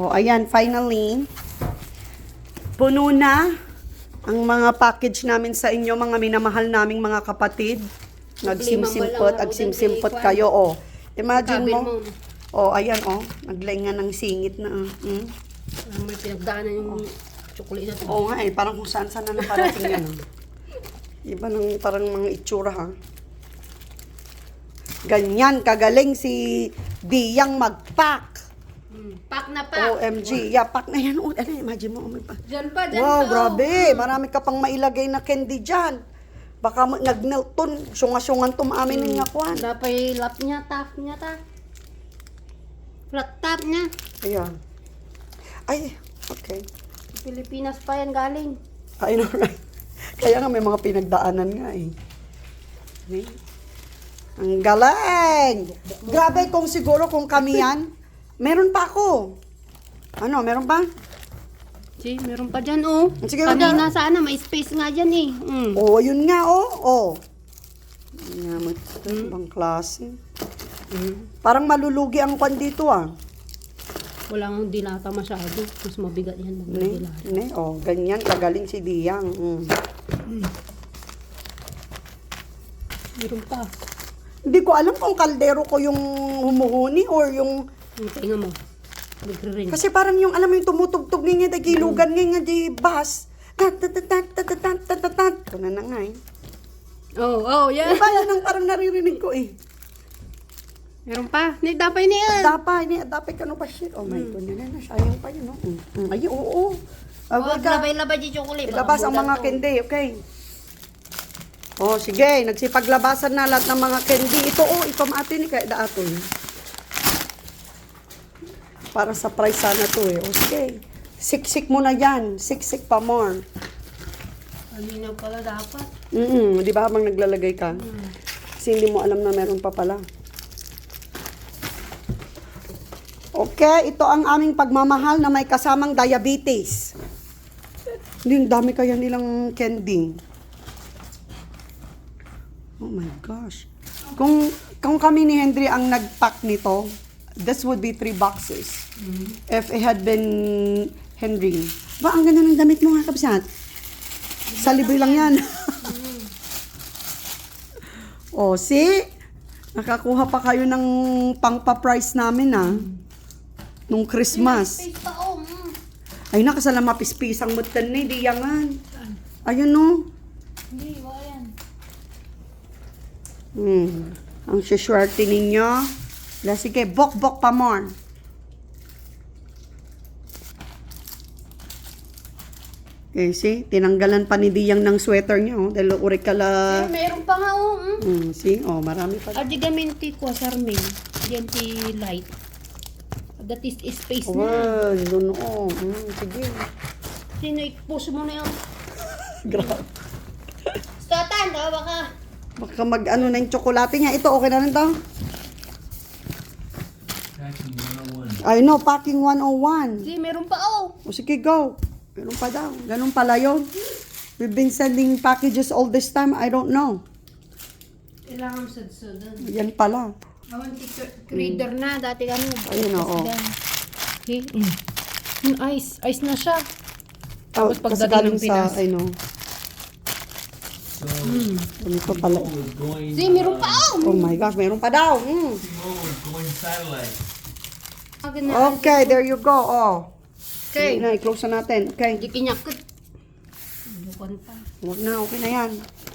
O, ayan, finally. Puno na ang mga package namin sa inyo, mga minamahal naming mga kapatid. Nagsimsimpot, agsimsimpot kayo, o. Imagine mo. O, ayan, o. Naglaingan ng singit na. May pinagdaanan yung chocolate na ito. Oo nga eh, parang kung saan-saan na nakarating yan. Iba ng parang mga itsura ha. Ganyan, kagaling si Diyang mag-pack. Pack na pack. OMG, yeah, pack na yan. Oh, ano, imagine mo. Diyan pa, diyan Wow, pa. grabe. Marami ka pang mailagay na candy dyan. Baka nag-melton, sunga-sungan tumamin ng yakwan. Dapat lap niya, tap niya, ta. Flat tap niya. Ayan. Ay, okay. Pilipinas pa yan galing. I know, right? Kaya nga may mga pinagdaanan nga eh. Okay. Ang galing! Grabe kung siguro kung kami yan, meron pa ako. Ano, meron pa? Si, meron pa dyan, oh. Sige, Kanina sana, may space nga dyan, eh. Oh, yun nga, oh. Ibang klase. Parang malulugi ang kwan dito, ah. Walang dilata masyado. Mas mabigat yan. Ne, oh, ganyan, kagaling si Diyang. Meron pa. Hindi ko alam kung kaldero ko yung humuhuni or yung... Tingnan mo. Nagre-ring. Kasi parang yung, alam mo yung tumutugtog nga, dagilugan nga di bas. Ito na nga eh. Oh, yeah. Diba yan ang parang naririnig ko eh. Meron pa. Dapat ni yan. Dapat ka no pa shit. Oh my God, na sayang pa yun, no? Ay, oo. Labay-labay di chocolate. Ilabas ang mga candy, okay? Oh, sige, nagsipaglabasan na lahat ng mga candy. Ito, ito maatin ni kaya daaton. Para sa price sana to eh. O sige, siksik mo na yan. Siksik pa more. Alinaw pala dapat. Di ba habang naglalagay ka? Kasi hindi mo alam na meron pa pala. Okay, ito ang aming pagmamahal na may kasamang diabetes. Hindi, dami kaya nilang candy. Oh my gosh. Kung kami ni Henry ang nag-pack nito, this would be 3 boxes. If it had been Henry. Ba, ang ganda ng damit mo nga, kabsat. Sa libre lang yan. Oh, see? Nakakuha pa kayo ng pang-pa-price namin, nung Christmas. Ay, nakasala mapispisang mutan ni, di yangan. Ayun, no? Hindi, wala yan. Ang siswerte ninyo. Sige, bok-bok pa more. Okay, see? Tinanggalan pa ni Diyang ng sweater niya, dahil urikala. Meron pa nga, See? Marami pa. Ardigamenti ko sarmin. DMT light. That is space na. Wow, doon, sige. Sino i-push mo na yung... Grabe. Statan, tawa ka. Baka mag-ano na yung tsokolate niya. Ito, okay na rin to? Packing 101. I know, packing 101. Sige, meron pa, O sige, go. Meron pa daw. Ganun pala yun. We've been sending packages all this time. I don't know. Kailangan sad-sadan. Yan pala. Awan reader na, dati kami. Ayun, oo. Okay. Ice. Ice na siya. Tapos pagdating kasi galing ng Pinas. sa, I know. So, Ito pala. T-Mobile is going. Sige, meron pa, Oh my gosh, meron pa daw. T-Mobile is going satellite. Okay, there you go. Okay. Sige na, i-close na natin. Okay. Hindi kinyakot. Bukan pa. Huwag na, okay na yan.